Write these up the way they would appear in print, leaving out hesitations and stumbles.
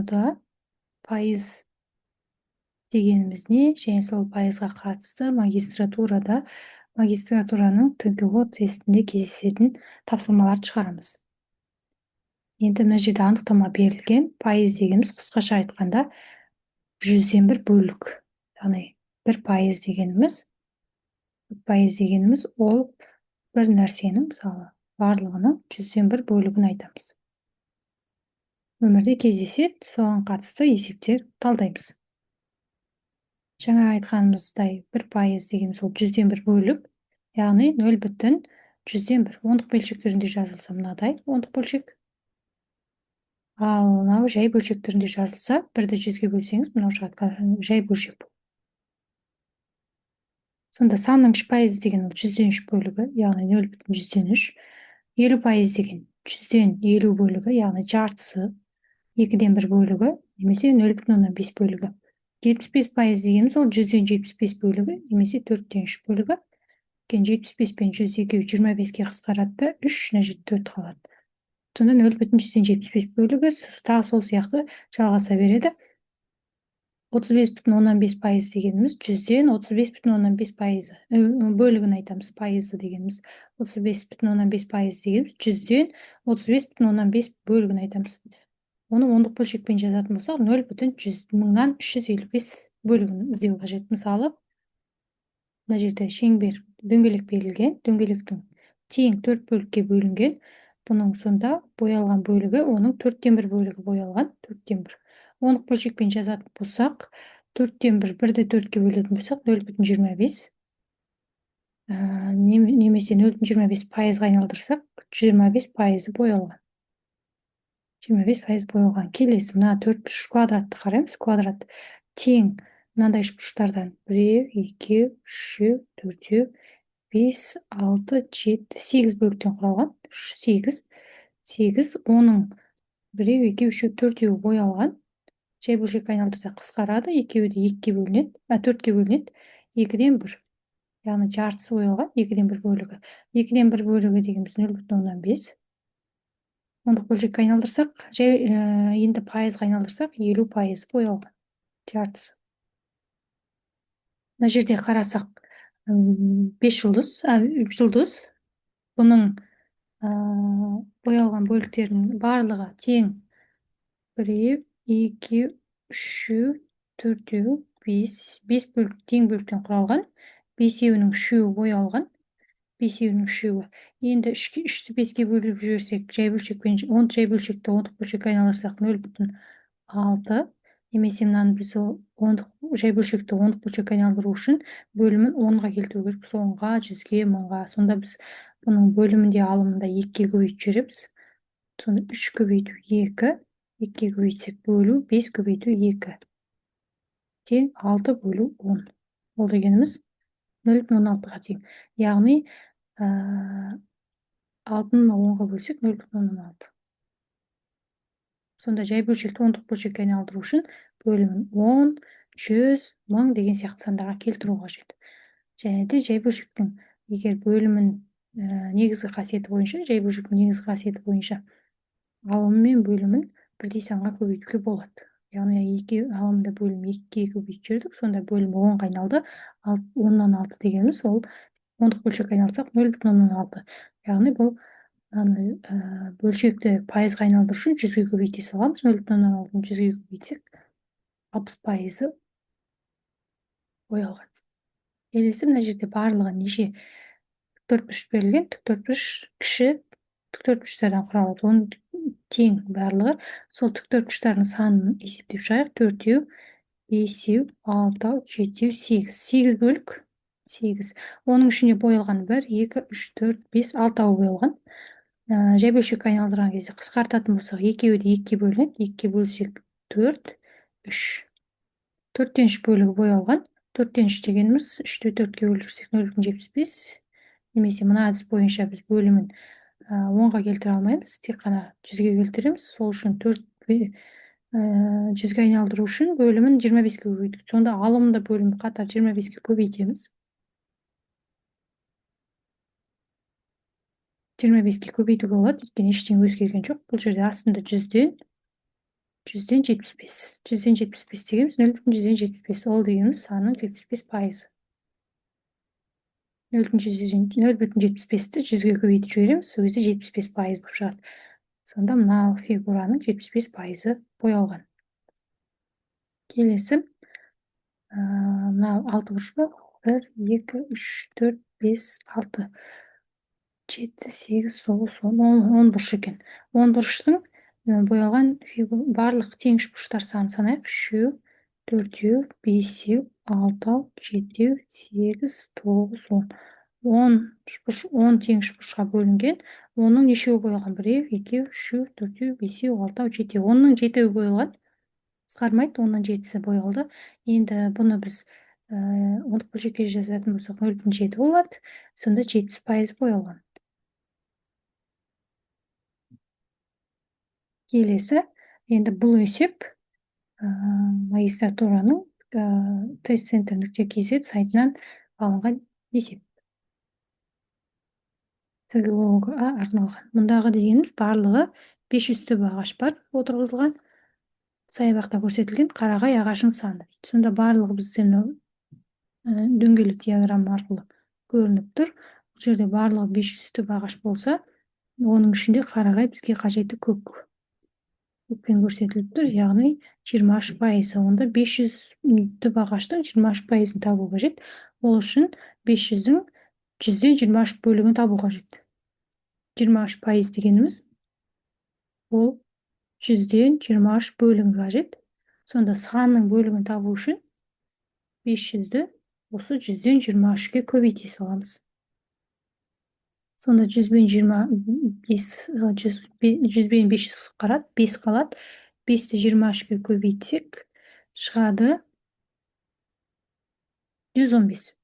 Мурда пайыз дегенimiz не? Және сол пайызға қатысты магистратураның ТГО тестінде кездесетін тапсырмаларды шығарамыз. Енді мына жерде анықтама берілген. Пайыз дегеніміз қысқаша айтқанда 100-ден 1 бөлік. Яғни 1% дегеніміз ол бір нәрсенің, мысалы, барлығының 100-ден 1 бөлігін айтамыз. Өмірде кездеседі, соған қатысты есептер талдаймыз. Жаңа айтқанымыздай 1% дегеніміз ол 100-ден 1 бөлік, яғни 0,100-ден 1. Ондық бөлшек түрінде жазылса мынадай ондық бөлшек. Ал мынау жай бөлшек түрінде жазылса, 1-ді 100-ге бөлсеңіз, мынау жай бөлшек бұл. Сонда санның 3% деген ол 100-ден 3 бөлігі, яғни 0,100-ден 3. 50% деген 100-ден 50 бөлігі, яғни жартысы, 2-ден 1 бөлігі, немесе 0,5 бөлігі. 75% дегеніміз ол 100-ден 75 бөлігі, немесе 4-ден 3 бөлігі. 75 пен 100 екеуі 25-ге қысқарады, 3, мына жерде 4 қалады. Сонда 0,175 бөлігі тағы сол сияқты жалғаса береді. 35,5% дегеніміз 100-ден 35,5% бөлігін айтамыз, пайызы дегеніміз. 35,5% дегеніміз 100-ден 35,5 бөлігін айтамыз. Оны ондық бөлшекпен жазатын болсақ, 0,100-мыңнан 355 бөлігін іздеу қажет. Мысалы, мына жерде шеңбер, дөңгелек берілген, дөңгелектің тең 4 бөлікке бөлінген. Бұның сонда боялған бөлігі, оның 4-ден 1 бөлігі боялған, 4-ден 1. Ондық бөлшекпен жазатын болсақ, 4-ден 1, 1-ді 4-ге бөлетін болсақ, 0,25. Немесе 0,25%-ға айналдырсақ, 25% боялған. 25% боялған. Келесі, мына 4 квадратты қараймыз, квадрат тең мынандай үшбұрыштардан 1, 2, 3, 4, 5, 6, 7, 8 бөліктен құралған. 8, оның 1, 2, 3, 4 боялған. Жай бөлшекке айналдырсақ қысқарады, екеуі де 2-ге бөлінеді, 4-ге бөлінеді, 2-ден 1. Яғни жартысы боялған, 2-ден 1 бөлігі. 2-ден 1 бөлігі дегеніміз 0,5. Ондық бөлшекке айналдырсақ, енді пайызға айналдырсақ, 50% боялған, жартысы. Мына жерде қарасақ, 5 жұлдыз, бұның боялған бөліктерінің барлығы тең 1, 2, 3, 4, 5 бөлік тең бөліктен құралған, 5-еуінің 3-еуі боялған, 5-еуінің 3-еуі. Енді 3-ті 5-ге бөліп жіберсек, жай бөлшекті ондық бөлшекке айналдырсақ 0,6. Немесе мынаны біз жай бөлшекті ондық бөлшекке айналдыру үшін бөлімін 10-ға келтіру керек, 10-ға, 100-ге, 1000-ға. Сонда біз бұның бөлімінде алымында 2-ге көбейтіп жібереміз. Сонда 3 көбейту 2, 2-ге көбейтсек бөлу 5 көбейту 2. Тең 6 бөлу 10. Ол дегеніміз 0,16-ға тең. Яғни 6-ны 10-ға бөлсек 0,16. Сонда жай бөлшекті ондық бөлшекке айналдыру үшін бөлімін 10, 100, 1000 деген сияқты сандарға келтіру қажет. Және де жай бөлшектің егер бөлімін негізгі қасиеті бойынша, жай бөлшектің негізгі қасиеті бойынша алымы мен бөлімін бірдей санға көбейтуге болады. Яғни алымда бөлім 2-ге көбейтіп жібердік, сонда бөлім 10-ға айналды. 10-нан 6 дегеніміз ол ондық бөлшекке айналдырсақ 0,6. Яғни бұл бөлшекті пайызға айналдыру үшін 100-ге көбейте саламыз. 0,6-ны 100-ге көбейтсек 60% боялған. Келесі, мына жерде барлығы неше тіктөртбұрыш берілген, тіктөртбұрыш кіші тіктөртбұрыштардан құралады. Оның тең барлығы. Сол тіктөртбұрыштардың санын есептеп шығайық. 4-еу, 5-еу, 6-еу, 7-еу, 8. 8 бөлік. 8. Оның ішінде боялған 1, 2, 3, 4, 5, 6-ау боялған. Жай бөлшекке айналдырған кезде қысқартатын болсақ, екеуі де 2-ге бөлінеді. 2-ге бөлсек 4, 3. 4-тен 3 бөлігі боялған. 4-тен 3 дегеніміз 3-ті 4-ге бөліп жүрсек 0,75. Немесе мына әдіс бойынша біз бөлімін 10-ға келтіре алмаймыз, тек қана 100-ге келтіреміз. Сол үшін 100-ге айналдыру үшін бөлімін 25-ге көбейтіп, сонда алымында бөлімі қатар 25-ге көбейтеміз. 25-ге көбейтуге болады, өйткені ештеңе өзгерген жоқ. Бұл жерде астында 100-ден жүзден 75. Жүзден 75 дегеніміз 0,175. Ол дегеніміз санның 75%. 0,75-ті 100-ге көбейтіп жібереміз, сол кезде 75% болып шығады. Сонда мынау фигураның 75% боялған. Келесі, мынау 6 бұрыш па? 1, 2, 3, 4, 5, 6, 7, 8, 9, 10 бұрыш екен. 10 бұрыштың боялған барлық тең үшбұрыштар санын санайық. 3, 4, 5, 6, 7, 8, 9, 10. 10 тең үшбұрышқа бөлінген. Оның нешеуі боялған? 1, 2, 3, 4, 5, 6, 7. 10-ның 7-і боялған. Қысқармайды, 10-ның 7-сі боялды. Енді бұны біз ондық бөлшекке жазатын болсақ 0,7 болады. Сонда 70% боялған. Келесі, енді бұл есеп магистратураның testcenter.kz сайтынан алынған есеп. Филологияға арналған. Мұндағы дегеніміз барлығы 500 түп ағаш бар отырғызылған. Саябақта көрсетілген қарағай ағашын саны. Сонда барлығы бізде дөңгелек диаграмма арқылы көрініп тұр. Бұл жерде барлығы 500 түп ағаш болса, оның ішінде қарағай бізге қажеті көппен көрсетіліп тұр, яғни 23%. Онда 500 түп ағаштың 23%-ын табу қажет. Ол үшін 500-дің 100-23 бөлігін табу қажет. 23% дегеніміз ол 100-23 бөлігін қажет. Сонда санның бөлігін табу үшін 500-ді осы 100-23-ге көбейте саламыз. Сонда 100-бен 500 қарады, 5 қалады. 5-ті 23-ге көбейтсек, шығады 115.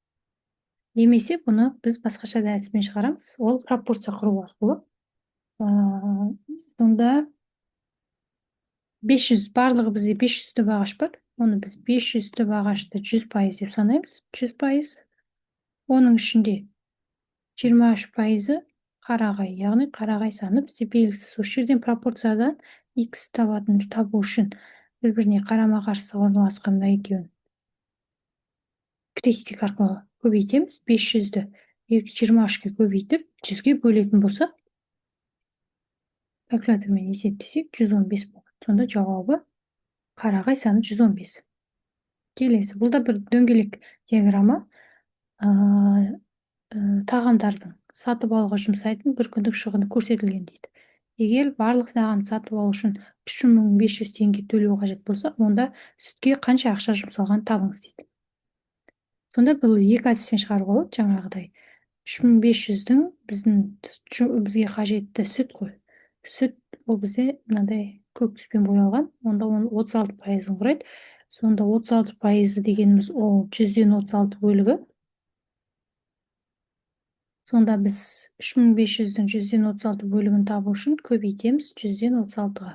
Немесе бұны біз басқаша әдіспен шығарамыз. Ол пропорция құру арқылы. Сонда 500, барлығы бізде 500 түп ағаш бар. Оны біз 500 түп ағашты 100% деп санаймыз. 100%. Оның ішінде 23% қарағай, яғни қарағай саны бізде белгісіз. Осы жерден пропорциядан x табу үшін бір-біріне қарама-қарсы орналасқан екеуін крестик арқылы көбейтеміз. 500-ді 23-ге көбейтіп 100-ге бөлетін болсақ, калькулятормен есептесек 115 болады. Сонда жауабы қарағай саны 115. Келесі, бұл да бір дөңгелек диаграмма. Тағамдардың сатып алуға жұмсайтын бір күндік шығыны көрсетілген дейді. Егер барлық тағамды сатып алу үшін 3500 теңге төлеу қажет болса, онда сүтке қанша ақша жұмсалған табыңыз дейді. Сонда бұл екі әдіспен шығаруға болады. Жаңағыдай 3500-дің бізге қажетті сүт қой. Сүт ол бізде мынандай көк түспен боялған, онда оның 36%-ын құрайды. Сонда 36% дегеніміз ол 100-ден 36 бөлігі. Сонда біз 3500-дің 100-ден 36 бөлігін табу үшін көбейтеміз 100-ден 36-ға.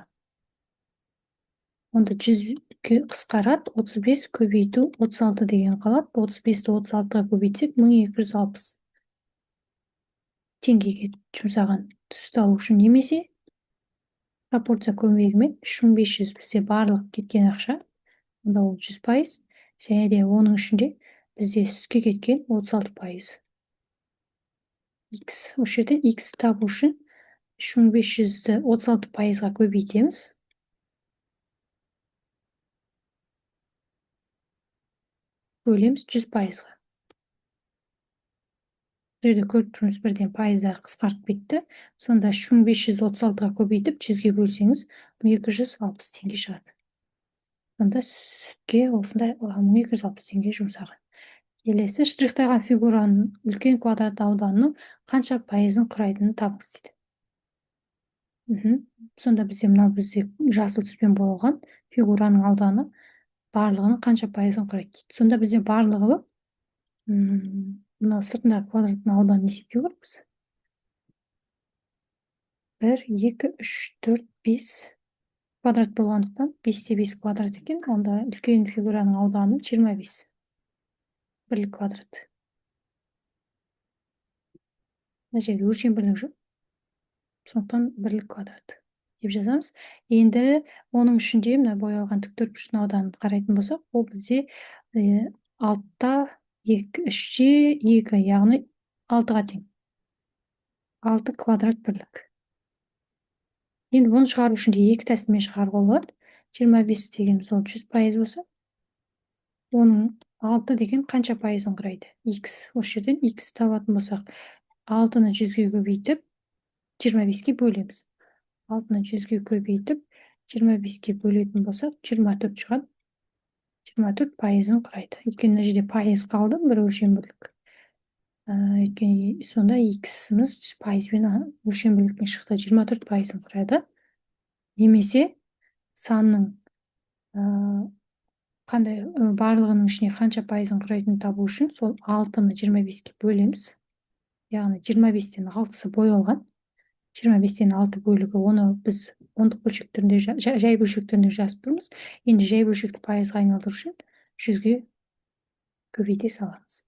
Онда 100 қысқарады, 35 көбейту 36 деген қалады. 35-ті 36-ға көбейтсек 1260 теңгеге жұмсаған сүт алу үшін, немесе пропорция көмегімен 3500 бізде барлық кеткен ақша, онда ол 100%, және де оның ішінде бізде сүтке кеткен 36%. X, осы жерде X табу үшін 3500-ді 36%-ға көбейтеміз. Бөлеміз 100%-ға. Жерде көріп тұрмыз, бірден пайыздар қысқарып кетті. Сонда 3536-ға көбейтіп 100-ге бөлсеңіз 1260 теңге шығады. Сонда сүтке осындай 1260 теңге жұмсаған. Келесі, штрихталған фигураның үлкен квадрат ауданының қанша пайызын құрайтынын табыңыз дейді. Сонда бізде жасыл түспен боялған фигураның ауданы барлығының қанша пайызын құрайды дейді. Сонда бізде барлығы мынау сыртындағы квадраттың ауданын есептеу керекпіз. 1, 2, 3, 4, 5 квадрат болғандықтан 5-те 5 квадрат екен. Онда үлкен фигураның ауданы 25. Бірлік квадрат. Мына жерде өлшем бірлік жоқ. Сондықтан бірлік квадрат. деп жазамыз. Енді оның ішінде мына боялған тіктөртбұрыштың ауданын қарайтын болсақ, ол бізде 6-та 3-те 2, яғни 6-ға тең. 6 квадрат бірлік. Енді бұны шығару үшін де екі тәсілмен шығаруға болады. 25 дегеніміз ол 100% болса, оның 6 деген қанша пайызын құрайды? X. Осы жерден X табатын болсақ, 6-ны 100-ге көбейтіп, 25-ке бөлеміз. 6-ны 100-ге көбейтіп, 25-ке бөлетін болсақ, 24 шығады. 24%-ын құрайды. Өйткені мына жерде пайыз қалды, бір өлшем бірлік. Өйткені сонда X-іміз пайызбен өлшем бірлікпен шықты, 24%-ын құрайды. Немесе санның қандай барлығының ішіне қанша пайызын құрайтынын табу үшін сол 6-ны 25-ке бөлеміз. Яғни 25-тен 6-сы боялған. 25-тен 6 бөлігі, оны біз ондық бөлшектерінде, жай бөлшектерінде жазып тұрмыз. Енді жай бөлшекті пайызға айналдыру үшін 100-ге көбейте саламыз.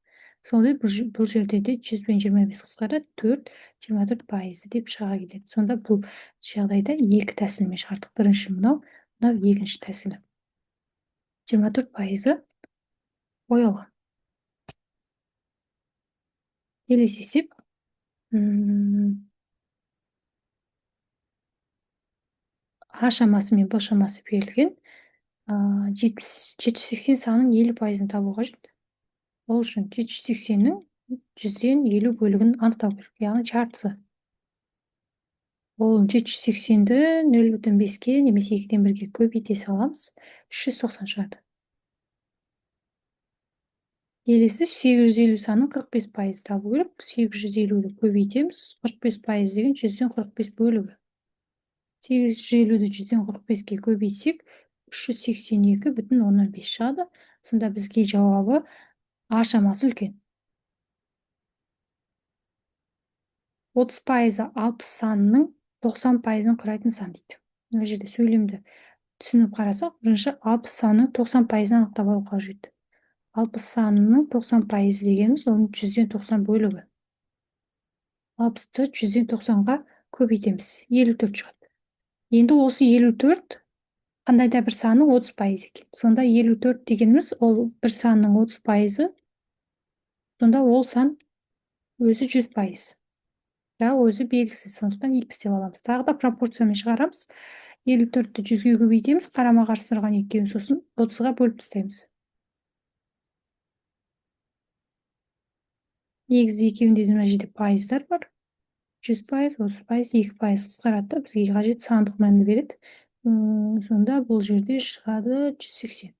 Сонда бұл жерде де 100 бен 25 қысқарады, 4-24% деп шыға келеді. Сонда бұл жағдайда екі тәсілмен шығардық. Бірінші мынау екінші тәсілі. 24% боялған. Келесі есеп. А шамасы мен Б шамасы берілген. 780 санының 50%-ын табу қажет. Ол үшін 780-нің 100-ден 50 бөлігін анықтау керек, яғни жартысы. Ол 780-ді 0,5-ке немесе 2-ден 1-ге көбейте саламыз, 390 шығады. Келесі 850 санның 45% табу керек. 850-ді көбейтеміз, 45% деген 100-ден 45 бөлігі. 850-ді 100-ден 45-ке көбейтсек, 382,5 шығады. Сонда бізге жауабы А шамасы үлкен. 30% 60 санының 90%-ын құрайтын сан дейді. Мына жерде сөйлемді түсініп қарасақ, бірінші 60 санның 90%-ын анықтап алу қажет. 60 санының 90% дегеніміз оның 100-ден 90 бөлігі. 60-ты 100-ден 90-ға көбейтеміз, 54 шығады. Енді осы 54 қандай да бір санның 30% екен. Сонда 54 дегеніміз ол бір санның 30%, сонда ол сан өзі 100%. Өзі белгісіз, сондықтан X деп аламыз. Тағы да пропорциямен шығарамыз. 54-ті 100-ге көбейтеміз, қарама-қарсы тұрған екеуін, сосын 30-ға бөліп тастаймыз. Негізі екеуінде де мына жерде пайыздар бар. 100%, 30%, 2% қысқарады, бізге қажет сандық мәнді береді. Сонда бұл жерде шығады 180.